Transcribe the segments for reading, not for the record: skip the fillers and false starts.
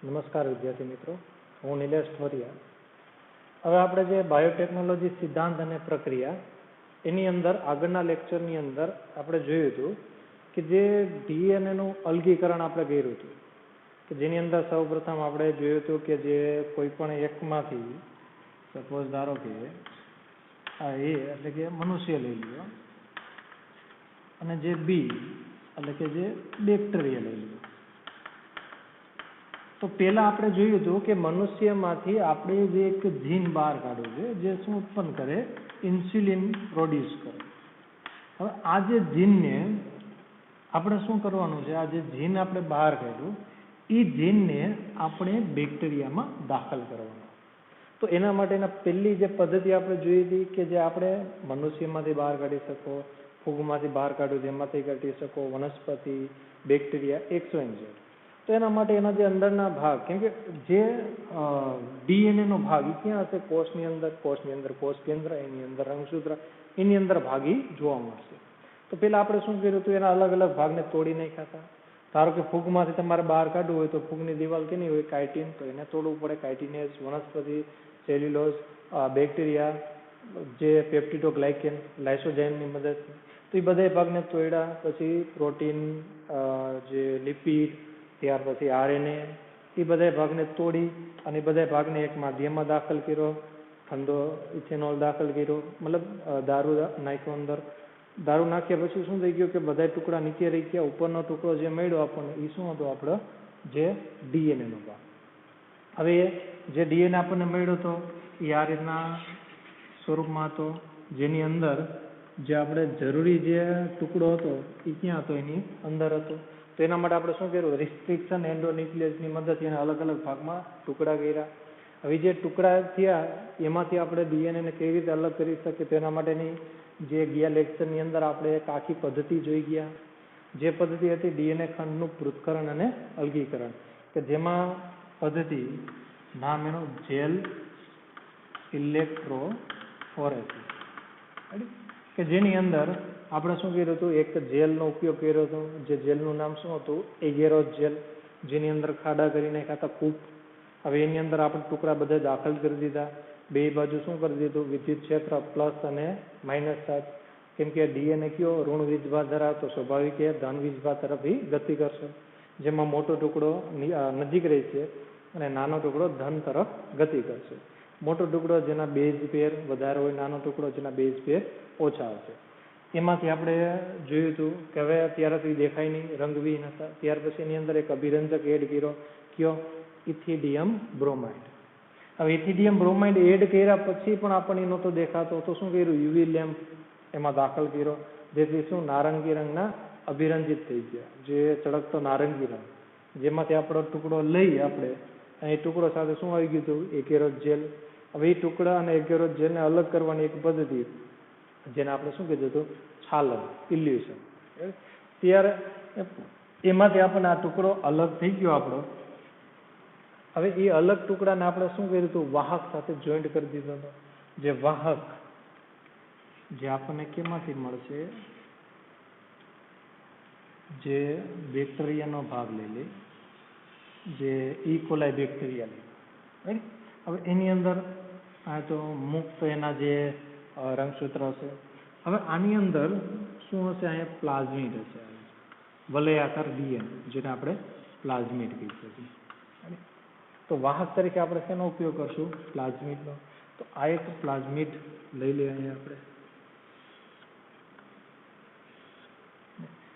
નમસ્કાર વિદ્યાર્થી મિત્રો, હું નિલેશ ઠોરિયા. હવે આપણે જે બાયોટેકનોલોજી સિદ્ધાંત અને પ્રક્રિયા એની અંદર આગળના લેક્ચરની અંદર આપણે જોયું હતું કે જે ડીએનએનું અલગીકરણ આપણે કર્યું હતું કે જેની અંદર સૌપ્રથમ આપણે જોયું હતું કે જે કોઈ પણ એકમાંથી સપોઝ ધારો કે આ એ એટલે કે મનુષ્ય લઈ લ્યો અને જે બી એટલે કે જે બેક્ટેરિયા લઈ લ્યો. તો પહેલા આપણે જોયું હતું કે મનુષ્યમાંથી આપણે જે એક જીન બહાર કાઢવું છે જે શું ઉત્પન્ન કરે, ઇન્સ્યુલિન પ્રોડ્યુસ કરે. હવે આ જે જીનને આપણે શું કરવાનું છે, આ જે જીન આપણે બહાર કાઢ્યું એ જીનને આપણે બેક્ટેરિયામાં દાખલ કરવાનું. તો એના માટેના પહેલી જે પદ્ધતિ આપણે જોઈ હતી કે જે આપણે મનુષ્યમાંથી બહાર કાઢી શકો, ફૂગમાંથી બહાર કાઢ્યું જેમાંથી કાઢી શકો, વનસ્પતિ, બેક્ટેરિયા, XYZ. તો એના માટે એના જે અંદરના ભાગ, કેમ કે જે ડીએનએનો ભાગ એ ક્યાં હશે, કોષની અંદર કોષ કેન્દ્ર, એની અંદર રંગસૂત્ર, એની અંદર ભાગી જોવા મળશે. તો પેલા આપણે શું કર્યું હતું, એના અલગ અલગ ભાગને તોડી નાખ્યા હતા. ધારો કે ફૂગમાંથી તમારે બહાર કાઢવું હોય તો ફૂગની દિવાલ કેની હોય, કાઇટિન, તો એને તોડવું પડે, કાઇટિનેઝ, વનસ્પતિ, સેલ્યુલોઝ, બેક્ટેરિયા જે પેપ્ટિડોગ્લાયકેન, લાઇસોજાઇમની મદદથી. તો એ બધા ભાગને તોડ્યા. પછી પ્રોટીન, જે લિપિડ, ત્યાર પછી આરએનએ, એ બધા ભાગને તોડી અને એ બધા ભાગને એક માધ્યમમાં દાખલ કર્યો, ઠંડો ઇથેનોલ દાખલ કર્યો, મતલબ દારૂ નાખ્યો અંદર. દારૂ નાખ્યા પછી શું થઈ ગયું કે બધા ટુકડા નીચે રહી ગયા, ઉપરનો ટુકડો જે મળ્યો આપણને એ શું હતો, આપણો જે ડીએનએનો ભાગ. હવે જે ડીએનએ આપણને મળ્યો હતો એ આ રીતના સ્વરૂપમાં હતો, જેની અંદર જે આપણે જરૂરી જે ટુકડો હતો એ ક્યાં હતો, એની અંદર હતો. તો એના માટે આપણે શું કર્યું, રિસ્ટ્રિક્શન એન્ડોન્યુક્લિયસની મદદથી એને અલગ અલગ ભાગમાં ટુકડા કર્યા. હવે જે ટુકડા થયા એમાંથી આપણે ડીએનએને કેવી રીતે અલગ કરી શકીએ, તેના માટેની જે ગયા લેક્ચરની અંદર આપણે એક આખી પદ્ધતિ જોઈ ગયા. જે પદ્ધતિ હતી ડીએનએ ખંડનું પૃથ્થકરણ અને અલગીકરણ, કે જેમાં પદ્ધતિ નામ એનું જેલ ઇલેક્ટ્રોફોરેસિસ, કે જેની અંદર આપણે શું કર્યું હતું, એક જેલનો ઉપયોગ કર્યો હતો. જે જેલનું નામ શું હતું, એગેરોસ જેલ, જેની અંદર ખાડા કરી નાખ્યા હતા ખૂબ. હવે એની અંદર આપણે ટુકડા બધા દાખલ કરી દીધા. બે બાજુ શું કરી દીધું, વિદ્યુત ક્ષેત્ર પ્લસ અને માઇનસ ચાર્જ. કેમ કે ડીએનએ કયો ઋણ વીજભાર ધરાવતો, સ્વાભાવિક એ ધન વીજભાર તરફ ગતિ કરશે, જેમાં મોટો ટુકડો નજીક રહેશે અને નાનો ટુકડો ધન તરફ ગતિ કરશે. મોટો ટુકડો જેના બેઝ પેર વધારે હોય, નાનો ટુકડો જેના બેઝ પેર ઓછા હશે. એમાંથી આપણે જોયું હતું કે હવે અત્યારે તો એ દેખાય નહીં, રંગવિહીન હતા. ત્યાર પછી એની અંદર એક અભિરંજક એડ કર્યો, કયો, ઇથિડિયમ બ્રોમાઇડ. હવે ઇથિડિયમ બ્રોમાઇડ એડ કર્યા પછી પણ આપણને નહોતો દેખાતો, તો શું કર્યું, યુવી લેમ્પ એમાં દાખલ કર્યો, જેથી શું નારંગી રંગના અભિરંજિત થઈ ગયા, જે ચળકતો નારંગી રંગ, જેમાંથી આપણો ટુકડો લઈ આપણે અને એ ટુકડો સાથે શું આવી ગયું હતું, એગેરોસ જેલ. હવે એ ટુકડા અને એગેરોસ જેલને અલગ કરવાની એક પદ્ધતિ, જેને આપણે શું કીધું હતું, છાલન, ઇલ્યુશન. ત્યારે એમાંથી આપણને આ ટુકડો અલગ થઈ ગયો આપણો. હવે એ અલગ ટુકડાને આપણે શું કર્યું હતું, વાહક સાથે જોઈન્ટ કરી દીધો હતો. જે વાહક જે આપણને કેમાંથી મળશે, જે બેક્ટેરિયાનો ભાગ લઈ લે, જે ઇકોલાઈ બેક્ટેરિયા લઈ, રાઈટ. હવે એની અંદર આ તો મુક્ત એના જે રંગસૂત્ર હશે. હવે આની અંદર શું હશે, અહીંયા પ્લાઝમિડ હશે, વલયાકાર ડીએનએ, જેને આપણે પ્લાઝમિડ કહી શકીએ. તો વાહક તરીકે આપણે શેનો ઉપયોગ કરશું, પ્લાઝમિડનો. તો આ એક પ્લાઝમિડ લઈ લઈએ અહીંયા આપણે.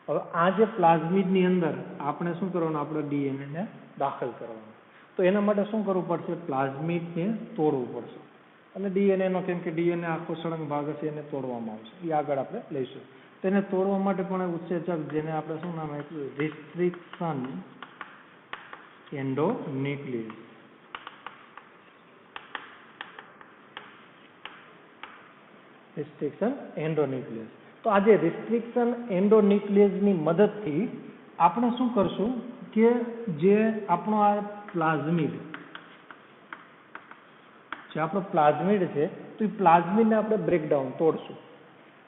હવે આ જે પ્લાઝમિડની અંદર આપણે શું કરવાનું, આપણે ડીએનએને દાખલ કરવાનું. તો એના માટે શું કરવું પડશે, પ્લાઝમિડને તોડવું પડશે. અને ડીએનએનો, કેમ કે ડીએનએ આખો સળંગ ભાગ હશે, એને તોડવામાં આવશે. એ આગળ આપણે લઈશું. તો એને તોડવા માટે પણ ઉત્સેચક, જેને આપણે શું નામ આપ્યું, રિસ્ટ્રિક્શન એન્ડોન્યુક્લિયસ. Restriction endonuclease. તો આ જે રિસ્ટ્રિક્શન એન્ડોન્યુક્લિયસની મદદથી આપણે શું કરશું કે જે આપણો આ પ્લાઝમિડ, જે આપણો પ્લાઝમિડ છે, તો એ પ્લાઝમિડને આપણે બ્રેકડાઉન તોડશું.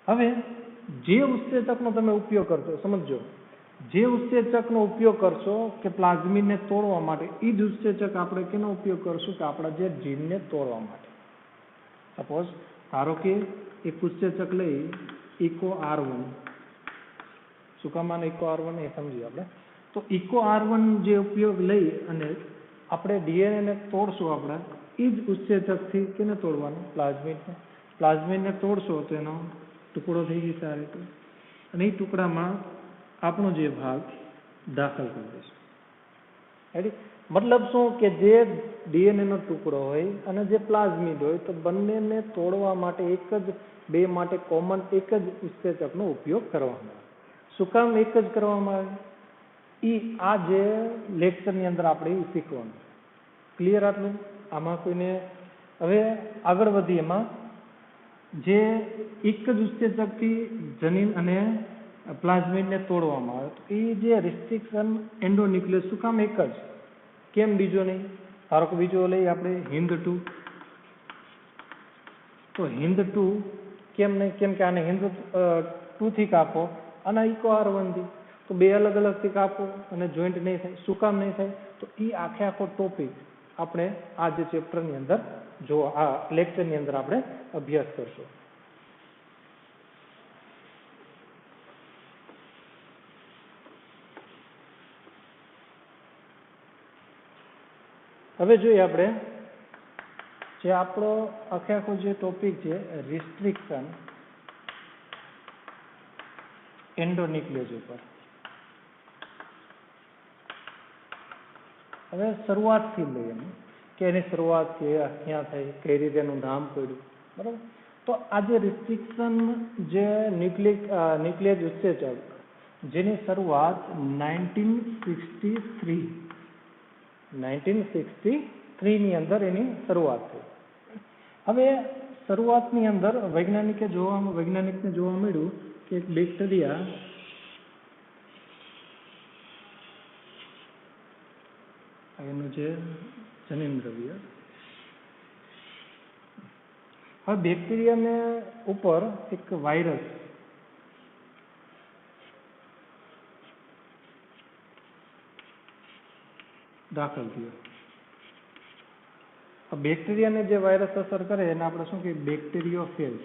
હવે જે ઉત્સેચકનો તમે ઉપયોગ કરશો, સમજો જે ઉત્સેચકનો ઉપયોગ કરશો કે પ્લાઝમિડને તોડવા માટે, એ જ ઉત્સેચક આપણે કેનો ઉપયોગ કરશું કે આપણા જે જીનને તોડવા માટે. સપોઝ ધારો કે એક ઉત્સેચક લઈ ઇકો R1, શું કામ આને ઇકો R1 એ સમજીએ આપણે. તો ઇકો R1 જે ઉપયોગ લઈ અને આપણે ડીએનએને તોડશું, આપણે એ જ ઉત્સેચકથી કેને તોડવાનું? પ્લાઝમિડને. પ્લાઝમિડને તોડશો તો એનો ટુકડો થઈ જશે આ રીતે, અને એ ટુકડામાં આપણો જે ભાગ દાખલ કરી દઈશું. રેડી? મતલબ શું કે જે ડીએનએનો ટુકડો હોય અને જે પ્લાઝમિડ હોય, તો બંનેને તોડવા માટે એક જ, બે માટે કોમન એક જ ઉત્સેચકનો ઉપયોગ કરવામાં આવે. શું કામ એક જ કરવામાં આવે? આ જે લેક્ચરની અંદર આપણે શીખવાનું. ક્લિયર આટલું? આમાં કોઈને હવે આગળ વધીએ. એમાં જે એક જ ઉત્સેચકથી જનીન અને પ્લાઝમિડને તોડવામાં આવે, તો એ જે રિસ્ટ્રિક્શન એન્ડોન્યુક્લિયસ, શું કામ એક જ? કેમ બીજો નહીં? ધારો કે બીજો લઈએ આપણે HindII. તો HindII કેમ નહીં? કેમ કે આને HindII થી કાપો અને ઇકો R1 થી, તો બે અલગ અલગથી કાપો અને જોઈન્ટ નહીં થાય. શું કામ નહીં થાય? તો એ આખો ટોપિક આપણે આ જે ચેપ્ટરની અંદર આ લેક્ચરની અંદર આપણે અભ્યાસ કરશું. હવે જોઈએ આપણે જે આપણો આખો જે ટોપિક છે રિસ્ટ્રિક્શન એન્ડોન્યુક્લિયસ ઉપર. હવે શરૂઆતથી લઈએ કે એની શરૂઆત ક્યાં થઈ, કઈ રીતે એનું નામ પડ્યું, બરાબર? તો આ જે રિસ્ટ્રિક્શન જે ન્યુક્લિયસ ઉત્સેચક, જેની શરૂઆત 1963 ની અંદર એની શરૂઆત થઈ. હવે શરૂઆતની અંદર વૈજ્ઞાનિકને જોવા મળ્યું કે એક બેક્ટેરિયા એનું જે જનીન દ્રવ્ય, હવે બેક્ટેરિયાને ઉપર એક વાયરસ દાખલ થયો. બેક્ટેરિયાને જે વાયરસ અસર કરે એને આપણે શું કહીએ? બેક્ટેરિયોફેજ.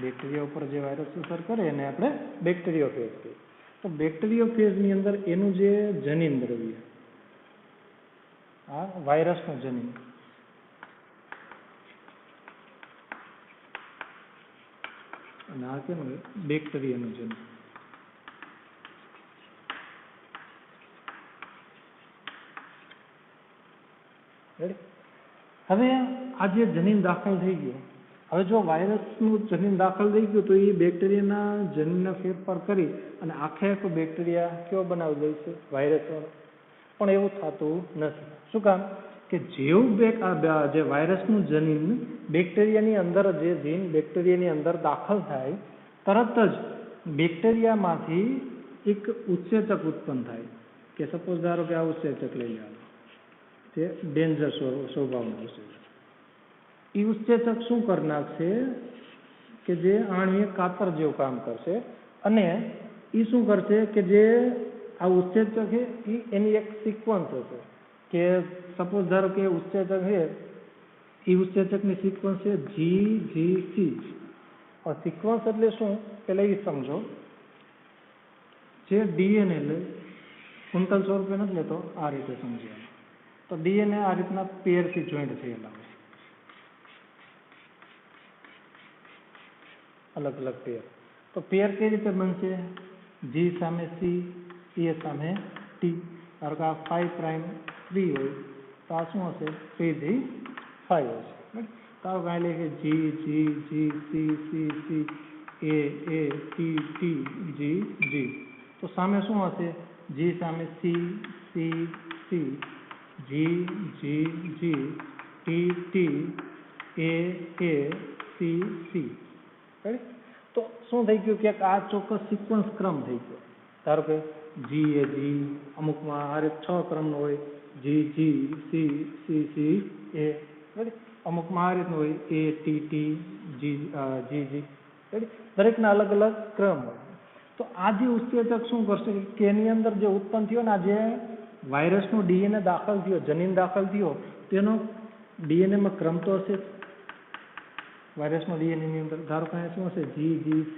બેક્ટેરિયા ઉપર જે વાયરસ અસર કરે એને આપણે બેક્ટેરિયોફેજ કહીએ. તો બેક્ટેરિયોફેજની અંદર એનું જે જનીન દ્રવ્ય, આ વાયરસનું જનીન, અને આ કેનું? બેક્ટેરિયાનું જનીન. હવે આ જે જનીન દાખલ થઈ ગયું, હવે જો વાયરસનું જનીન દાખલ થઈ ગયું તો એ બેક્ટેરિયાના જનીનને ફેરફાર કરી અને આખો બેક્ટેરિયા કેવો બનાવી દે છે? વાયરસવાળો. પણ એવું થતું નથી. શું કામ? કે જેવું જે વાયરસનું જનીન બેક્ટેરિયાની અંદર, જે જીન બેક્ટેરિયાની અંદર દાખલ થાય, તરત જ બેક્ટેરિયામાંથી એક ઉત્સેચક ઉત્પન્ન થાય. કે સપોઝ ધારો કે આ ઉત્સેચક લઈ લેવાનું, તે ડેન્જર સ્વભાવનું ઉત્સેચક. એ ઉત્સેચક શું કરી નાખશે કે જે આણ્વીય કાતર જેવું કામ કરશે, અને એ શું કરશે કે જે આ ઉત્સેચક છે એની એક સિક્વન્સ હશે. કે સપોઝ ધારો કે ઉત્સેચક છે, એ ઉત્સેચકની સિક્વન્સ છે GGC. સિક્વન્સ એટલે શું? પેલા એ સમજો. જે ડીએનએ કુંતલ સ્વરૂપે નથી લેતો, આ રીતે સમજીએ. તો ડીએનએ આ રીતના પેરથી જોઈન્ટ થયેલા હોય, અલગ અલગ પેર. તો પેર કઈ રીતે બનશે? G સામે C, A સામે T. ધારો કે આ 5 પ્રાઇમ 3 હોય તો આ શું હશે? 3 થી 5 હશે. તો આ લખે G G G C C C A A T T G G. તો સામે શું હશે? G સામે C C C G G G T T A A C C. તો શું થઈ ગયું કે આ ચોક્કસ સિક્વન્સ ક્રમ થઈ ગયો. ધારો કે G એ G, અમુકમાં આ રીતે 6 ક્રમનો હોય, G G C C C A, અમુકમાં આ રીતનું હોય A T T G G G. દરેકના અલગ અલગ ક્રમ હોય. તો આ જે ઉત્સેચક શું કરશે કે એની અંદર જે ઉત્પન્ન થયો ને, આ જે વાયરસનો ડીએનએ દાખલ થયો, જનીન દાખલ થયો, તેનો ડીએનએમાં ક્રમ તો હશે જ. વાયરસનો ડીએનએની અંદર ધારો કે શું હશે, GGC,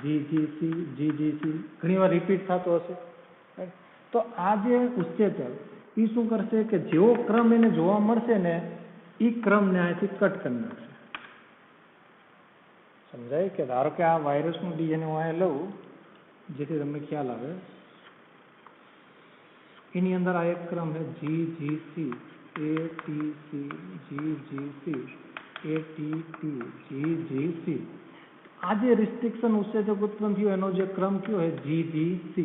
GGC, GGC, ઘણી વાર રિપીટ થતો હશે. તો આ જે ઉત્સેચક એ શું કરશે કે જેવો ક્રમ એને જોવા મળશે ને એ ક્રમને અહીંથી કટ કરી નાખશે. સમજાય કે ધારો કે આ વાયરસનું ડીએનએ હું અહીંયા લઉં, જેથી તમને ખ્યાલ આવે. એની અંદર આ એક ક્રમ છે GGC, ATC, GGC, ATP, GGC. આ જે રિસ્ટ્રિક્શન ઉત્સેચક ઉત્પન્ન થયો એનો જે ક્રમ થયો છે GGC.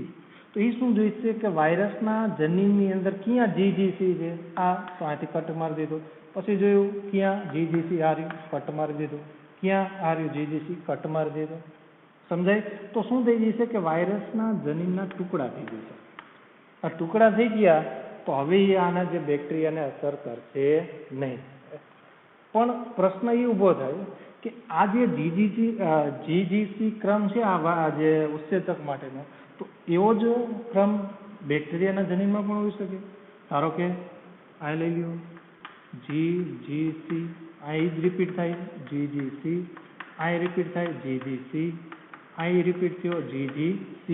તો એ શું જોઈશે કે વાયરસના જનીનની અંદર ક્યાં GGC છે, આ તો અહીંથી કટ મારી દીધો. પછી જોયું ક્યાં GGC આ રહ્યું, કટ મારી દીધું. ક્યાં આ રહ્યું GGC, કટ મારી દીધો. સમજાય? તો શું થઈ જશે કે વાયરસના જનીનના ટુકડા થઈ જશે. આ ટુકડા થઈ ગયા તો હવે એ આના જે બેક્ટેરિયાને અસર કરશે નહીં. પણ પ્રશ્ન એ ઊભો થાય કે આ જે GGC ક્રમ છે આ જે ઉત્સેચક માટેનો, તો એવો જ ક્રમ બેક્ટેરિયાના જનીનમાં પણ હોઈ શકે. ધારો કે આ લઈ લ્યો GGC, આ જ રિપીટ થાય GGC, આ રિપીટ થાય GGC, આ રિપીટ થયો GGC.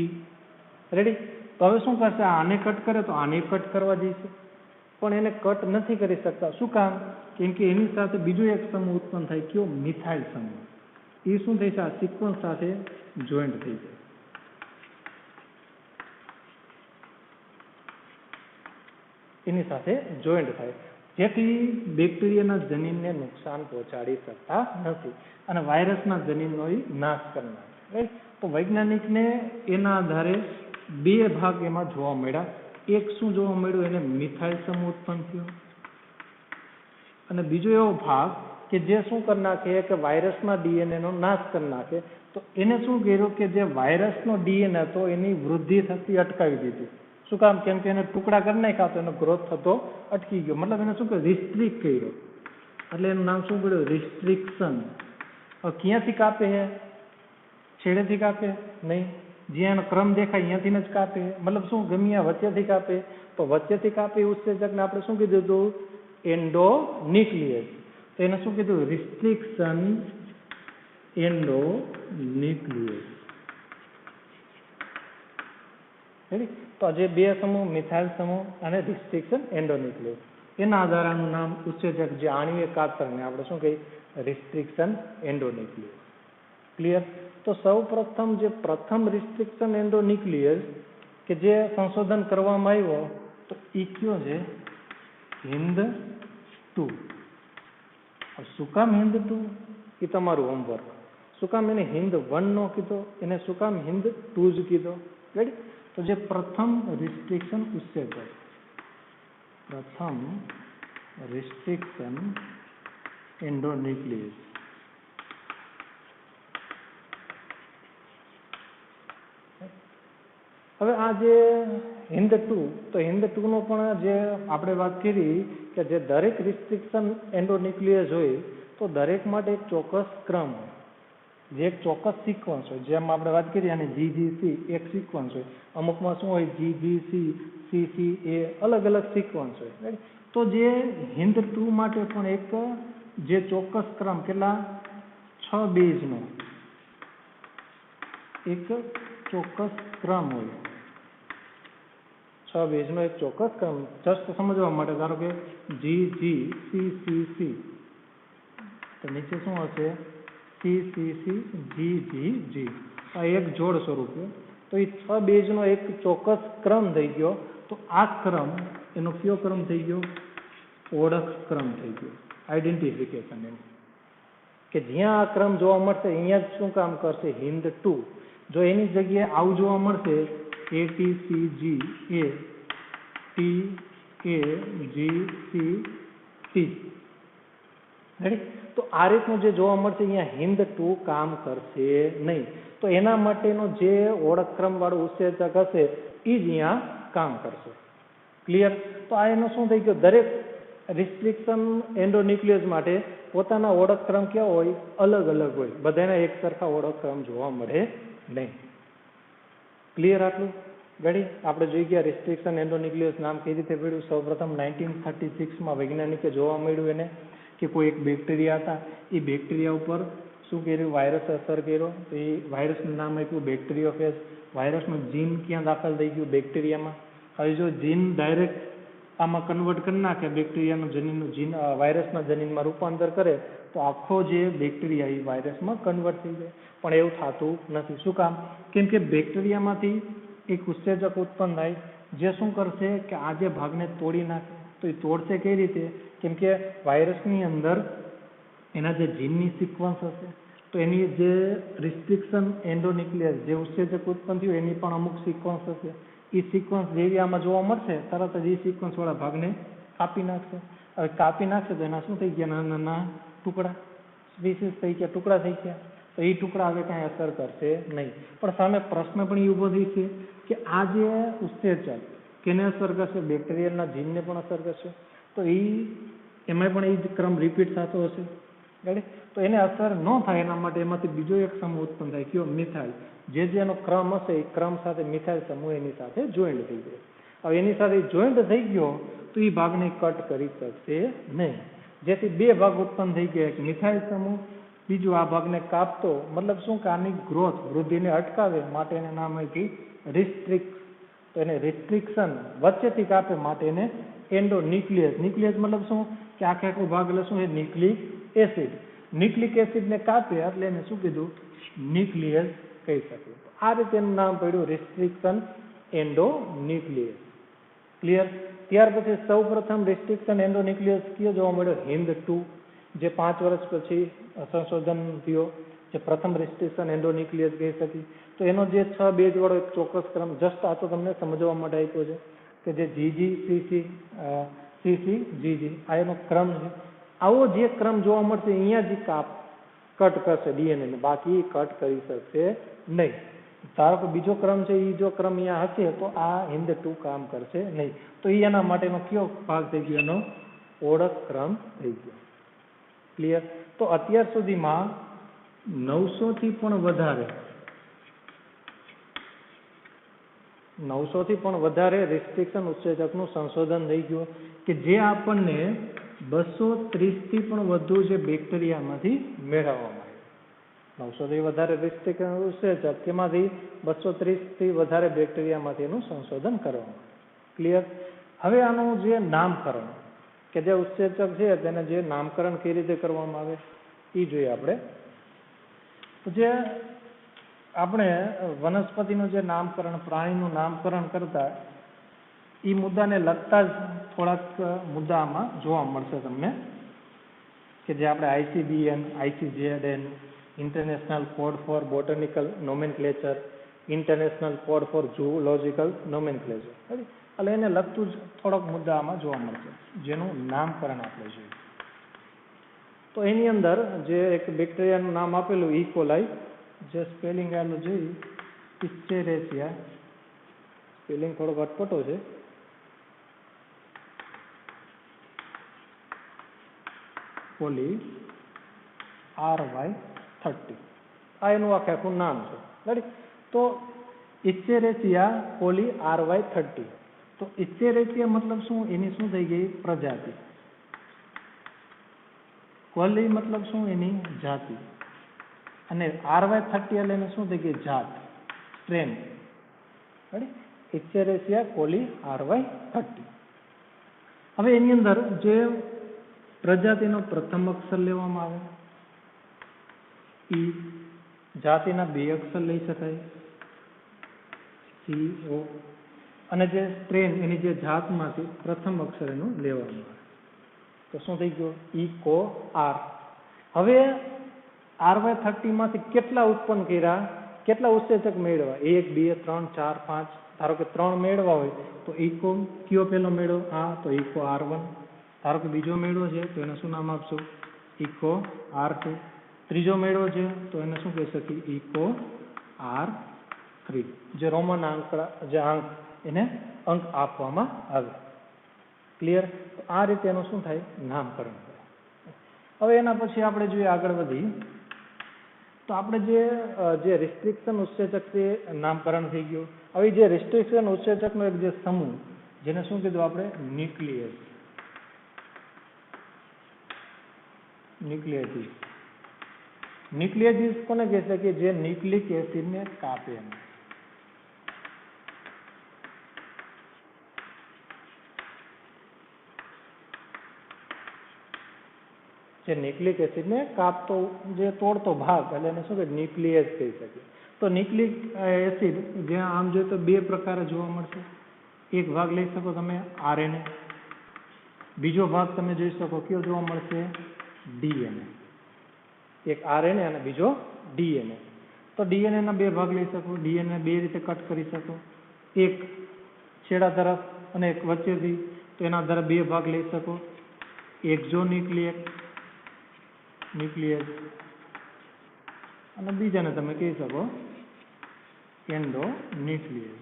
રેડી? તો હવે શું કરશે, આને કટ કરે તો આને કટ કરવા જઈશે, પણ એને કટ નથી કરી શકતા. શું કામ? કેમ કે એની સાથે બીજો એક સમૂહ ઉત્પન્ન થાય, કયો? મિથાઇલ સમૂહ. એ શું થઈ છે, આ સિક્વન્સ સાથે જોઈન્ટ થઈ જાય. એની સાથે જોઈન્ટ થાય, જેથી બેક્ટેરિયાના જનીનને નુકસાન પહોંચાડી શકતા નથી અને વાયરસના જનીનનો નાશ કરનાર. તો વૈજ્ઞાનિકને એના આધારે બે ભાગ એમાં જોવા મળ્યા. એક શું જોવા મળ્યું, એને મિથાઇલ સમૂહ ઉત્પન્ન થયો, અને બીજો એવો ભાગ કે જે શું કરી નાખે કે વાયરસના ડીએનએનો નાશ કરી નાખે. તો એને શું કર્યું કે જે વાયરસનો ડીએનએ હતો એની વૃદ્ધિ થતી અટકાવી દીધી. શું કામ? કેમ કે એને ટુકડા કરી નાખ્યા તો એનો ગ્રોથ થતો અટકી ગયો. મતલબ એને શું કહ્યું, રિસ્ટ્રિક્ટ કર્યો. એટલે એનું નામ શું પડ્યું, રિસ્ટ્રિક્શન. હવે ક્યાંથી કાપે છે? છેડેથી કાપે નહીં, જ્યાં એનો ક્રમ દેખાય અહીંયાથી જ કાપે. મતલબ શું, ગમે આ વચ્ચેથી કાપે. તો વચ્ચેથી કાપે ઉત્સેચકને આપણે શું કીધું હતું, એન્ડોન્યુક્લિયસ. તો એને શું કીધું, રિસ્ટ્રિક્શન એન્ડોન્યુક્લિયસ. તો જે બે સમૂહ, મિથાઇલ સમૂહ અને રિસ્ટ્રિક્શન એન્ડોન્યુક્લિયસ, એના આધારે આનું નામ ઉત્સેચક જે આણ્વીય કાતરને આપણે શું કહીએ, રિસ્ટ્રિક્શન એન્ડોન્યુક્લિયસ. ક્લિયર? તો સૌ પ્રથમ જે પ્રથમ રિસ્ટ્રિક્શન એન્ડોન્યુક્લિયસ કે જે સંશોધન કરવામાં આવ્યો તો એ કયો છે, HIND-2. શું કામ HIND-2? એ તમારું હોમવર્ક. શું કામ એને HIND-1 નો કીધો, એને શું કામ HIND-2 જ કીધો? રેડી? તો જે પ્રથમ રિસ્ટ્રિક્શન ઉત્સેચક, પ્રથમ રિસ્ટ્રિક્શન એન્ડોન્યુક્લિયસ. હવે આ જે HIND-2, તો HIND-2 નો પણ જે આપણે વાત કરી કે જે દરેક રિસ્ટ્રિક્શન એન્ડોન્યુક્લિયસ હોય તો દરેક માટે એક ચોક્કસ ક્રમ હોય, જે એક ચોક્કસ સિક્વન્સ હોય. જેમ આપણે વાત કરી અને GGC એક સિક્વન્સ હોય, અમુકમાં શું હોય GGC, CCA, અલગ અલગ સિક્વન્સ હોય. તો જે HIND-2 માટે પણ એક જે ચોક્કસ ક્રમ, કેટલા, 6 બેઝનો એક ચોક્કસ ક્રમ હોય. 6 બેઝનો એક ચોક્કસ ક્રમ. જસ્ટ સમજવા માટે ધારો કે GGCCC, તો નીચે શું હશે, CCCGGG. આ એક જોડ સ્વરૂપે. તો એ 6 બેઝનો એક ચોક્કસ ક્રમ થઈ ગયો. તો આ ક્રમ એનો કયો ક્રમ થઈ ગયો, ઓળખ ક્રમ થઈ ગયો, આઈડેન્ટિફિકેશન. એમ કે જ્યાં આ ક્રમ જોવા મળશે અહીંયા જ શું કામ કરશે, HIND-2. જો એની જગ્યાએ આવું જોવા મળશે ATCG, TAGCT. રેડી? તો આ રીતનું જે જોવા મળશે અહીંયા HIND-2 કામ કરશે નહીં. તો એના માટેનો જે ઓળખ ક્રમ વાળું ઉત્સેચક હશે એ જ અહીંયા કામ કરશે. ક્લિયર? તો આ એનો શું થઈ ગયો, દરેક રિસ્ટ્રિક્શન એન્ડોન્યુક્લિયસ માટે પોતાના ઓળખક્રમ કેવા હોય? અલગ અલગ હોય. બધાના એક સરખા ઓળખક્રમ જોવા મળે નહીં. ક્લિયર આટલું? રેડી? આપણે જોઈ ગયા રિસ્ટ્રિક્શન એન્ડોન્યુક્લિયસ નામ કઈ રીતે પડ્યું? સૌપ્રથમ 1936માં વૈજ્ઞાનિકે જોવા મળ્યું એને કે કોઈ એક બેક્ટેરિયા હતા, એ બેક્ટેરિયા ઉપર શું કર્યું? વાયરસ અસર કર્યો. તો એ વાયરસનું નામ આપ્યું બેક્ટેરિયોફેજ. વાયરસનું જીન ક્યાં દાખલ થઈ ગયું? બેક્ટેરિયામાં. હવે જો જીન ડાયરેક્ટ આમાં કન્વર્ટ કરી નાખે, બેક્ટેરિયાનું જનીનનું જીન વાયરસના જનીનમાં રૂપાંતર કરે, તો આખો જે બેક્ટેરિયા એ વાયરસમાં કન્વર્ટ થઈ જાય. પણ એવું થતું નથી. શું કામ? કેમ કે બેક્ટેરિયામાંથી એક ઉત્સેચક ઉત્પન્ન થાય જે શું કરશે કે આ જે ભાગને તોડી નાખે. તો એ તોડશે કઈ રીતે? કેમ કે વાયરસની અંદર એના જે જીનની સિક્વન્સ હશે, તો એની જે રિસ્ટ્રિક્શન એન્ડોન્યુક્લિયસ જે ઉત્સેચક ઉત્પન્ન થયું એની પણ અમુક સિક્વન્સ હશે. એ સિક્વન્સ જેવી આમાં જોવા મળશે, તરત જ એ સિક્વન્સ વાળા ભાગને કાપી નાખશે. હવે કાપી નાખશે તો એના શું થઈ ગયા? નાના નાના ટુકડા, સ્પીસીસ થઈ ગયા, ટુકડા થઈ ગયા. તો એ ટુકડા હવે કાંઈ અસર કરશે નહીં. પણ સામે પ્રશ્ન પણ એ ઊભો થઈ છે કે આ જે ઉત્સેચક કેને અસર કરશે? બેક્ટેરિયલના જીનને પણ અસર કરશે. તો એમાં પણ એ જ ક્રમ રિપીટ થતો હશે. રેડી? તો એને અસર ન થાય એના માટે એમાંથી બીજો એક સમૂહ ઉત્પન્ન થાય. કયો? મિથાઇલ. જે જેનો ક્રમ હશે એ ક્રમ સાથે મિથાઇલ સમૂહ એની સાથે જોઈન્ટ થઈ જાય. હવે એની સાથે જોઈન્ટ થઈ ગયો તો એ ભાગને કટ કરી શકશે નહીં. જેથી બે ભાગ ઉત્પન્ન થઈ ગયા. એક મિથાઇલ સમૂહ, બીજું આ ભાગને કાપતો. મતલબ શું કે આની ગ્રોથ, વૃદ્ધિને અટકાવે માટે એને નામ આપ્યું રિસ્ટ્રિક્ટ. તો એને રિસ્ટ્રિક્શન વચ્ચેથી કાપે માટે એને એન્ડોન્યુક્લિયસ. ન્યુક્લિયસ મતલબ શું કે આખે આખો ભાગ એટલે શું? એ ન્યુક્લિક એસિડ. ન્યુક્લિક એસિડને કાપે એટલે એને શું કીધું? ન્યુક્લિયસ કહી શકીએ. આ રીતે એનું નામ પડ્યું રિસ્ટ્રિક્શન એન્ડોન્યુક્લિયસ. ક્લિયર? ત્યાર પછી સૌ પ્રથમ રિસ્ટ્રિક્શન એન્ડોન્યુક્લિયસ કયો જોવા મળ્યો? HindII, જે 5 વર્ષ પછી સંશોધન થયો, જે પ્રથમ રિસ્ટ્રિક્શન એન્ડોન્યુક્લિયસ કહી શકી. તો એનો જે 6 બેઝ વાળો એક ચોક્કસ ક્રમ, જસ્ટ આ તો તમને સમજવા માટે આપ્યો છે કે જે GG આ એનો ક્રમ છે. આવો જે ક્રમ જોવા મળશે અહીંયા જ કટ કરશે ડીએનએ ને, બાકી કટ કરી શકશે નહીં. ધારો કે બીજો ક્રમ છે, એ જો ક્રમ અહીંયા હશે તો આ HindII કામ કરશે નહીં. તો એ એના માટેનો કયો ભાગ થઈ ગયો? એનો ઓળખ ક્રમ થઈ ગયો. ક્લિયર? તો અત્યાર સુધીમાં 900 થી પણ વધારે રિસ્ટ્રિક્શન ઉત્સેચકનું સંશોધન થઈ ગયું કે જે આપણને 230 થી પણ વધુ જે બેક્ટેરિયામાંથી મેળવવામાં આવ્યું. 900 થી વધારે રિસ્ટ્રિક્શન ઉત્સેચક, તેમાંથી 230 થી વધારે બેક્ટેરિયામાંથી એનું સંશોધન કરવામાં આવ્યું. ક્લિયર? હવે આનું જે નામકરણ, કે જે ઉત્સેચક છે તેને જે નામકરણ કઈ રીતે કરવામાં આવે એ જોઈએ આપણે. તો જે આપણે વનસ્પતિનું જે નામકરણ, પ્રાણીનું નામકરણ કરતા, એ મુદ્દાને લગતા જ થોડાક મુદ્દામાં જોવા મળશે તમને, કે જે આપણે ICBN, ICZN, international code for botanical nomenclature, international code for zoological nomenclature, એટલે એને લગતું જ થોડોક મુદ્દામાં જોવા મળશે જેનું નામકરણ આપણે જોઈએ. તો એની અંદર જે એક બેક્ટેરિયાનું નામ આપેલું E. coli, જે સ્પેલિંગ આનું જોઈ ઇસ્ચેરેસિયા, સ્પેલિંગ થોડોક અટપટો છે. કોલી RY30 આ એનું આખું નામ છે. રાઈટ? તો ઇસ્ચેરેસિયા કોલી RY30. તો ઇસ્ચેરેસિયા મતલબ શું? એની શું થઈ ગઈ? પ્રજાતિ. કોલી મતલબ શું? એની જાતિ. અને RY30 એટલે એને શું થઈ ગઈ? જાત, સ્ટ્રેન. ઇસ્ચેરેસિયા કોલી RY30. હવે એની અંદર જે પ્રજાતિનો પ્રથમ અક્ષર લેવામાં આવે, ઈ. જાતિના 2 અક્ષર લઈ શકાય, CO. અને જે સ્ટ્રેન એની જે જાતમાંથી પ્રથમ અક્ષર એનું લેવામાં આવે તો શું થઈ ગયું? EcoR. હવે RY30 માંથી કેટલા ઉત્પન્ન કર્યા? કેટલા ઉત્સેચક મેળવ્યા? 1, 2, 3, 4, 5. ધારો કે 3 મેળવા હોય તો ઇકો કયો પેલો મેળવો? આ તો EcoR1. ધારો કે બીજો મેળવો છે તો એને શું નામ આપશું? EcoR2. ત્રીજો મેળવો છે તો એને શું કહી શકીએ? EcoR3. જે રોમન આંક એને અંક આપવામાં આવે. ક્લિયર? તો આ રીતે એનું શું થાય? નામકરણ થાય. હવે એના પછી આપણે જોઈએ આગળ વધી તો આપણે જે રિસ્ટ્રિક્શન ઉત્સેચક છે નામકરણ થઈ ગયું. હવે જે રિસ્ટ્રિક્શન ઉત્સેચકનો એક જે સમૂહ જેને શું કીધું આપણે? ન્યુક્લિયસ. ન્યુક્લિયસ ન્યુક્લિયસ કોને કહે છે? કે જે ન્યુક્લિક એસિડને કાપે. જે ન્યુક્લિક એસિડને કાપતો, જે તોડતો ભાગ, એટલે એને શું કહે? ન્યુક્લિયસ કહી શકીએ. તો ન્યુક્લિક એસિડ જ્યાં આમ જોઈએ તો બે પ્રકારે જોવા મળશે. એક ભાગ લઈ શકો તમે આરએનએ, બીજો ભાગ તમે જોઈ શકો કયો જોવા મળશે? ડીએનએ. એક આરએનએ અને બીજો ડીએનએ. તો ડીએનએ ના બે ભાગ લઈ શકો. ડીએનએ બે રીતે કટ કરી શકો, એક છેડા તરફ અને એક વચ્ચેથી. તો એના દર બે ભાગ લઈ શકો, ન્યુક્લિયસ અને બીજાને તમે કહી શકો એન્ડોન્યુક્લિયસ.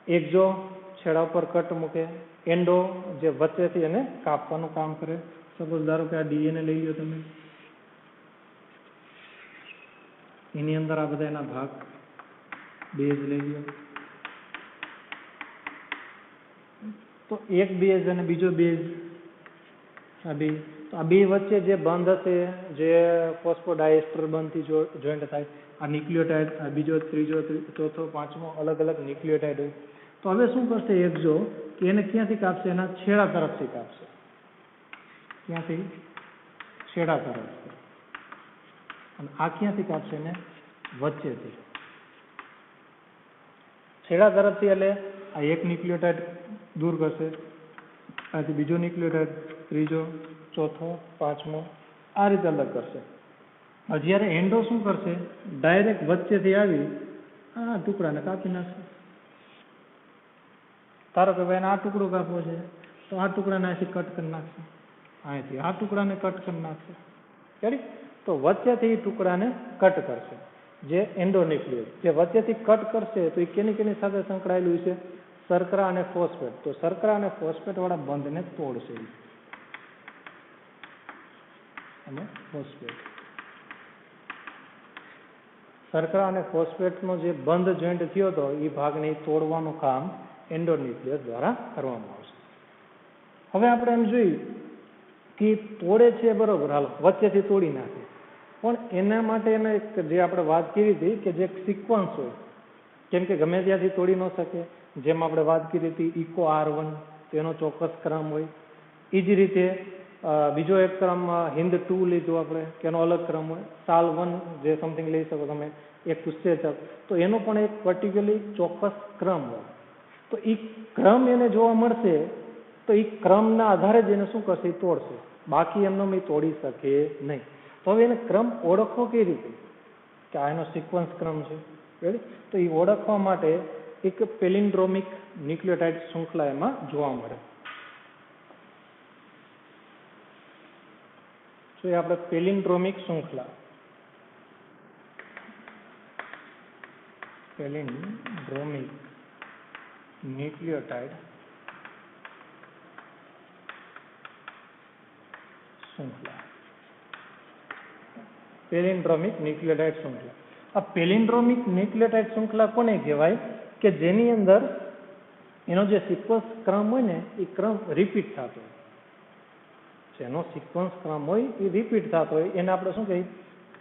એક જો છેડા ઉપર કટ મૂકે, એન્ડો જે વચ્ચેથી એને કાપવાનું કામ કરે. સપોઝ ધારો કે આ ડીએનએ લઈ લો તમે, એની અંદર આ બધા એના ભાગ બેઝ લઈ લો. તો એક બેઝ અને બીજો બેઝ, આ બે, તો આ બે વચ્ચે જે બંધ હશે, જે ફોસ્ફોડાયસ્ટર બંધથી જોઈન્ટ થાય, આ ન્યુક્લિયોટાઇડ, આ બીજો, ત્રીજો, ચોથો, પાંચમો અલગ અલગ ન્યુક્લિયોટાઇડ હોય. તો હવે શું કરશે એક જો કે એને ક્યાંથી કાપશે? એના છેડા તરફથી કાપશે. ક્યાંથી? છેડા તરફથી. અને આ ક્યાંથી કાપશે? એને વચ્ચેથી. છેડા તરફથી એટલે આ એક ન્યુક્લિયોટાઇડ દૂર કરશે, આથી બીજો ન્યુક્લિયોટાઇડ, ત્રીજો, ચોથો, પાંચમો, આ રીતે અલગ કરશે. જ્યારે એન્ડો શું કરશે? ડાયરેક્ટ વચ્ચેથી આવી આ ટુકડાને કાપી નાખશે. ધારો કે ભાઈ આ ટુકડો કાપવો છે, તો આ ટુકડાને અહીંથી કટ કરી નાખશે, અહીંથી આ ટુકડાને કટ કરી નાખશે. રેડી? તો વચ્ચેથી એ ટુકડાને કટ કરશે. જે એન્ડોન્યુક્લિયસ જે વચ્ચેથી કટ કરશે તો એ કેની સાથે સંકળાયેલું છે? શર્કરા અને ફોસ્ફેટ. તો શર્કરા અને ફોસ્ફેટ વાળા બંધને તોડશે. અને ફોસ્ફેટ, શર્કરા અને ફોસ્ફેટનો જે બંધ જોઈન્ટ થયો હતો એ ભાગને તોડવાનું કામ એન્ડોન્યુક્લિયસ દ્વારા કરવામાં આવશે. હવે આપણે એમ જોઈએ કે તોડે છે બરોબર, હાલો વચ્ચેથી તોડી નાખે, પણ એના માટે એને જે આપણે વાત કરી હતી કે જે સિક્વન્સ હોય, કેમ કે ગમે ત્યાંથી તોડી ન શકે. જેમ આપણે વાત કરી હતી ઇકો R1, તેનો ચોક્કસ ક્રમ હોય. એ જ રીતે બીજો એક ક્રમ હિન્દ 2 લીધું આપણે, તેનો અલગ ક્રમ હોય. સાલ 1 જે સમથિંગ લઈ શકો તમે, એક ઉત્સેચક, તો એનો પણ એક પર્ટિક્યુલરલી ચોક્કસ ક્રમ હોય. તો એ ક્રમ એને જોવા મળશે, તો એ ક્રમના આધારે જ એને શું કરશે? તોડશે. બાકી એમનો તોડી શકે નહીં. તો હવે એને ક્રમ ઓળખવો કઈ રીતે? કે આ એનો સિક્વન્સ ક્રમ છે. રેડી? તો એ ઓળખવા માટે એક પેલિન્ડ્રોમિક ન્યુક્લિયોટાઇડ શૃંખલા એમાં જોવા મળે. તો એ આપણે પેલિન્ડ્રોમિક શૃંખલા, પેલિન્ડ્રોમિક ન્યુક્લિયોટાઇડ શૃંખલા, પેલિન્ડ્રોમિક ન્યુક્લિયોટાઇડ શૃંખલા. આ પેલિન્ડ્રોમિક ન્યુક્લિયોટાઇડ શૃંખલા કોને કહેવાય? કે જેની અંદર એનો જે સિક્વન્સ ક્રમ હોય ને એ ક્રમ રિપીટ થતો હોય. જેનો સિક્વન્સ ક્રમ હોય એ રિપીટ થતો હોય એને આપણે શું કહીએ?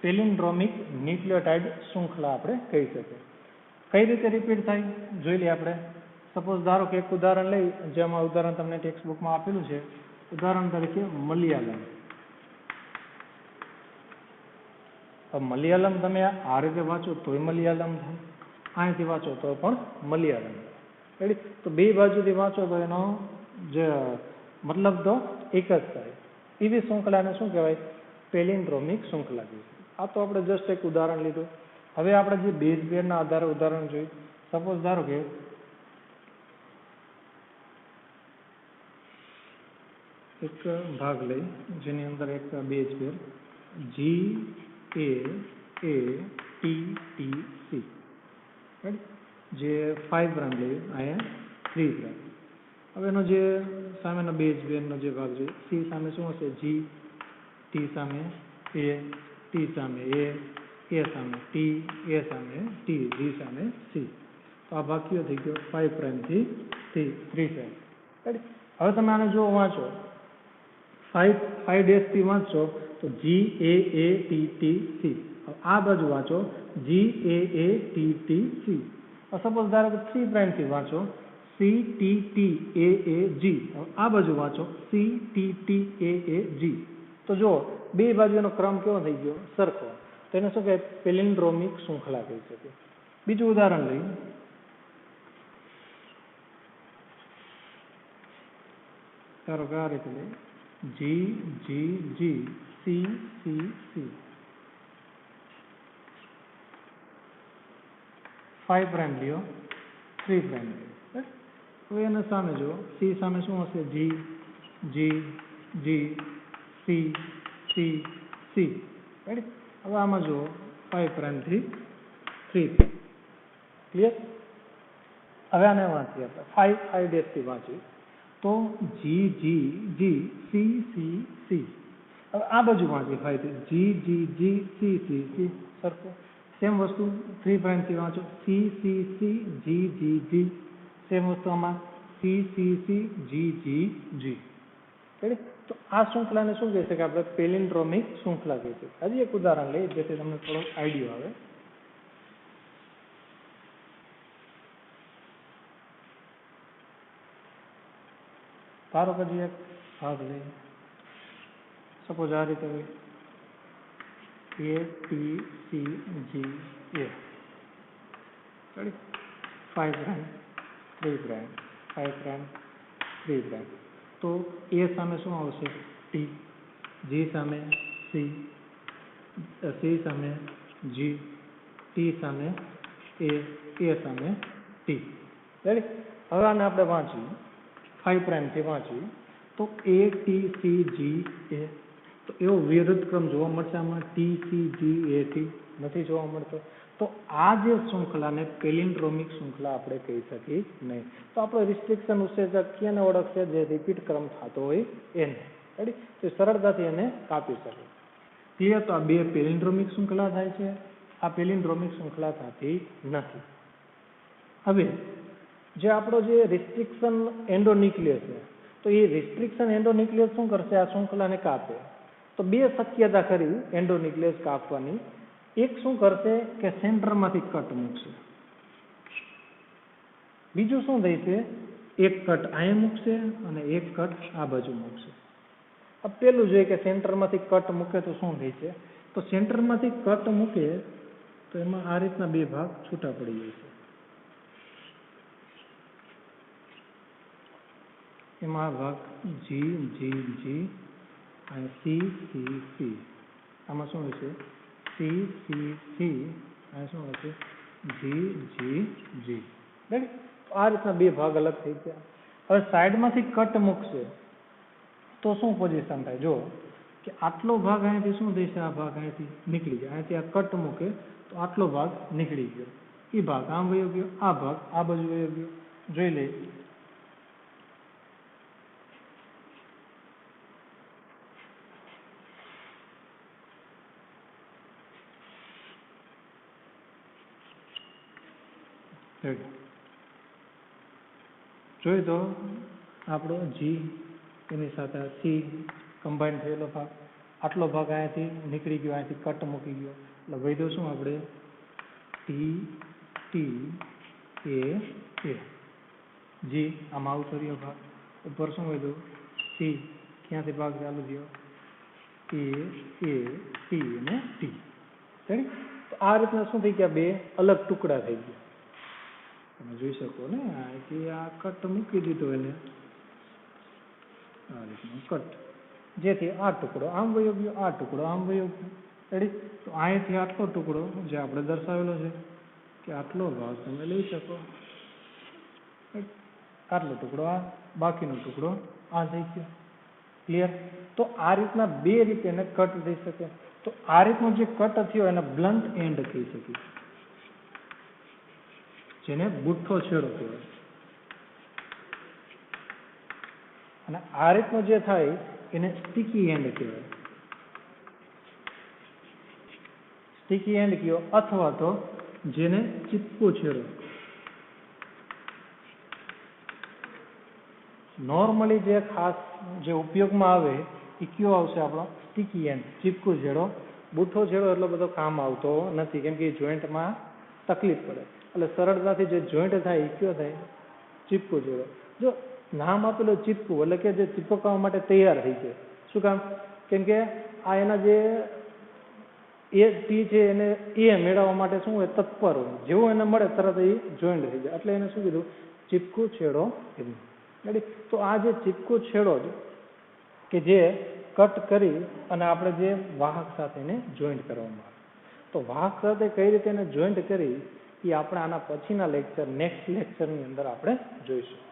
પેલિન્ડ્રોમિક ન્યુક્લિયોટાઇડ શૃંખલા આપણે કહી શકીએ. કઈ રીતે રિપીટ થાય જોઈ લઈએ આપણે. સપોઝ ધારો કે એક ઉદાહરણ લઈ, જેમાં ઉદાહરણ તમને ટેક્સ્ટ બુકમાં આપેલું છે. ઉદાહરણ તરીકે મલયાલમ. મલયાલમ તમે આ રીતે વાંચો તોય મલયાલમ થાય, અહીંથી વાંચો તો પણ મલયાલમ. રેડી? તો બે બાજુથી વાંચો તો એનો જે મતલબ તો એક જ થાય. એવી શૃંખલાને શું કહેવાય? પેલિન્ડ્રોમિક શૃંખલા કહેવાય. આ તો આપણે જસ્ટ એક ઉદાહરણ લીધું. હવે આપણે જે બેઝ પેરના આધારે ઉદાહરણ જોઈએ. સપોઝ ધારો કે એક ભાગ લઈ જેની અંદર એક બેઝ પેર GAATTC. જે 5 પ્રાઇમ લઈએ, અહીંયા 3 પ્રાઇમ. હવે એનો જે સામેનો બેઝ બેનનો જે ભાગ છે, સી સામે શું હશે? જી, ટી સામે એ, ટી સામે એ સામે ટી, એ સામે ટી, જી સામે સી. તો આ ભાગ કયો થઈ ગયો? 5 પ્રાઇમથી 3 પ્રાઇમ. હવે તમે આને જો વાંચો 5 ડેશથી વાંચશો તો G A T T C. આ બાજુ વાંચો G A T T C. Suppose ધારો કે 3 પ્રાઇમથી વાંચો C T T A G. આ બાજુ વાંચો C T T A G. તો જો બે બાજુનો ક્રમ કેવો થઈ ગયો? સરખો. તો એને શું કહેવાય? પેલિન્ડ્રોમિક શૃંખલા કહી શકે. બીજું ઉદાહરણ લઈએ. ધારો કે આ રીતે લઈએ G G G C C C. 5 prime લ્યો, 3 પ્રાઇમ લ્યો. હવે એને સામે જુઓ, સી સામે શું હશે? G G G C C C. Right. હવે આમાં જુઓ 5 પ્રાઇમથી 3 પ્રાઇમ. ક્લિયર? હવે આને વાંચીએ આપણે 5 ડેશથી વાંચીએ તો જી G G C C C. હવે આ બાજુ વાંચીએ 5 થી જી G G C C C. સરખું. સેમ વસ્તુ 3 પ્રાઇમથી વાંચો C C C G G જી. સેમ વસ્તુ આમાં C C C G G જી. રેડી? તો આ શૃંખલાને શું કહે છે કે આપણે પેલિન્ડ્રોમિક શૃંખલા કહે છે. હજી એક ઉદાહરણ લઈએ જેથી તમને થોડો આઈડિયો આવે. ધારો કે એક ભાગ લઈએ, સપોઝ આ રીતે હોય A T C G A. 5 prime 3 prime 5 prime 3 prime. તો એ સામે શું આવશે? ટી. જી સામે સી, સી સામે જી, ટી સામે એ સામે ટી. રેડી? હવે આને આપણે વાંચીએ 5 પ્રાઇમથી વાંચીએ તો એ ટી સી જી એ. તો એવો વિરુદ્ધ ક્રમ જોવા મળશે આમાં? T C G A T નથી જોવા મળતો. તો આ જે શૃંખલાને પેલિન્ડ્રોમિક શૃંખલા આપણે કહી શકીએ નહીં. તો આપણો રિસ્ટ્રિક્શન ઉત્સેચક ક્યાંને ઓળખશે? જે રિપીટ ક્રમ થતો હોય એને. રેડી? તો સરળતાથી એને કાપી શકે. ક્લિયર? તો આ બે પેલિન્ડ્રોમિક શૃંખલા થાય છે, આ પેલિન્ડ્રોમિક શૃંખલા થતી નથી. હવે જે આપણો જે રિસ્ટ્રિક્શન એન્ડોન્યુક્લિયસ છે, તો એ રિસ્ટ્રિક્શન એન્ડોન્યુક્લિયસ શું કરશે? આ શૃંખલાને કાપે. તો બે શક્યતા ખરી એન્ડોન્યુક્લિયસ કાપવાની. એક શું કરશે કે સેન્ટરમાંથી કટ મૂકશે. બીજું શું થશે? એક કટ અહીંયા મૂકશે અને એક કટ આ બાજુ મૂકશે. આ પેલું જોઈએ કે સેન્ટરમાંથી કટ મૂકે તો શું થશે? તો સેન્ટરમાંથી કટ મૂકે તો એમાં આ રીતના બે ભાગ છૂટા પડી જશે. એમાં આ ભાગ જી જી જી અને સી સી સી. આમાં શું હશે? સી સી સી અને શું હશે? જી જી જી. રેડી? આ રીતના બે ભાગ અલગ થઈ ગયા. હવે સાઈડમાંથી કટ મૂકશે તો શું પોઝિશન થાય? જો કે આટલો ભાગ અહીંયાથી શું થશે? આ ભાગ અહીંયાથી નીકળી જાય. અહીંયાથી આ કટ મૂકે તો આટલો ભાગ નીકળી ગયો. એ ભાગ આમ વયો ગયો, આ ભાગ આ બાજુ વયો ગયો. જોઈ લઈએ. જોઈ તો આપણો જી એની સાથે સી કમ્બાઈન થયેલો ભાગ, આટલો ભાગ અહીંયાથી નીકળી ગયો, અહીંયાથી કટ મૂકી ગયો એટલે વૈધો શું આપણે ટી ટી એ જી આમાં આવતો રહ્યો ભાગ. ઉપર શું વૈધો? સી. ક્યાંથી ભાગ ચાલુ થયો? એ ટી અને ટી. રેડી? તો આ રીતના શું થઈ ગયા? બે અલગ ટુકડા થઈ ગયા. તમે જોઈ શકો ને, અહીંથી આ કટ મૂકી દીધો એને આ રીતનો કટ, જેથી આ ટુકડો આમ વયો ગયો, આ ટુકડો આમ વયો ગયો. રેડી? તો અહીંથી આટલો ટુકડો જે આપણે દર્શાવેલો છે કે આટલો ભાગ તમે લઈ શકો. આટલો ટુકડો આ, બાકીનો ટુકડો આ થઈ ગયો. ક્લિયર? તો આ રીતના બે રીતે એને કટ થઈ શકે. તો આ રીતનો જે કટ થયો એને બ્લન્ટ એન્ડ કહી શકીએ. જેને બુઠ્ઠો છેડો કહેવાય. અને આ રીતનું જે થાય એને સ્ટીકી એન્ડ કહેવાય. સ્ટીકી એન્ડ કયો અથવા તો જેને ચીપકો છેડો. નોર્મલી જે ખાસ જે ઉપયોગમાં આવે એ કયો આવશે આપણો સ્ટીકી એન્ડ, ચીપકો છેડો. બુઠ્ઠો છેડો એટલો બધો કામ આવતો નથી, કેમ કે એ જોઈન્ટમાં તકલીફ પડે. એટલે સરળતાથી જે જોઈન્ટ થાય એ કયો થાય? ચીપકો છેડો. જો નામ આપેલું ચીપકું એટલે કે જે ચીપકવા માટે તૈયાર થઈ જાય. શું કામ? કેમ કે આ એના જે એ ટી છે એને એ મેળવવા માટે શું હોય? તત્પર હોય. જેવું એને મળે તરત એ જોઈન્ટ થઈ જાય. એટલે એને શું કીધું? ચીપકું છેડો કીધું. તો આ જે ચીપકું છેડો કે જે કટ કરી અને આપણે જે વાહક સાથે એને જોઈન્ટ કરવામાં આવે. તો વાહક સાથે કઈ રીતે એને જોઈન્ટ કરી એ આપણે આના પછીના લેક્ચર, નેક્સ્ટ લેક્ચરની અંદર આપણે જોઈશું.